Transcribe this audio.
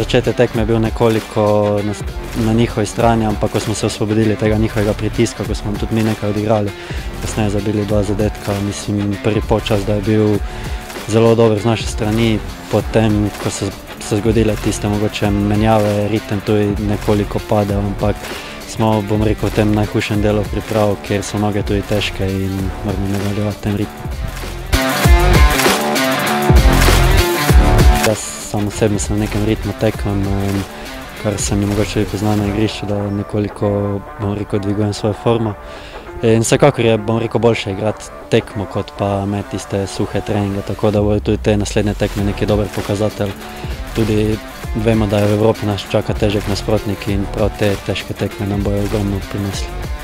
začetek tekme je bil nekoliko na njihovi strani, ampak ko smo se osvobodili tega njihovega pritiska, ko smo tudi mi nekaj odigrali, kasneje zabili 2 zadetka, mislim prvi polčas, da je bil zelo dober z naše strani, potem ko so se zgodile tiste mogoče menjave, ritem tudi nekoliko padel, ampak smo, bom rekel, v tem najhujšem delu priprav, kjer so noge tudi težke in moramo nadaljevati tem ritmom. Jaz sam osebno sem v nekem ritmu tekmem, kar se mi mogoče tudi pozna na igrišču, da nekoliko, bom rekel, dvigujem svojo formo. In vsekakor je, bom rekel, boljše igrati tekmo, kot pa imeti tiste suhe treninge, tako da bodo tudi te naslednje tekme neki dober pokazatelj. Tudi vemo, da je v Evropi nas čaka težek nasprotnik in prav te težke tekme nam bojo ogromno prinesli.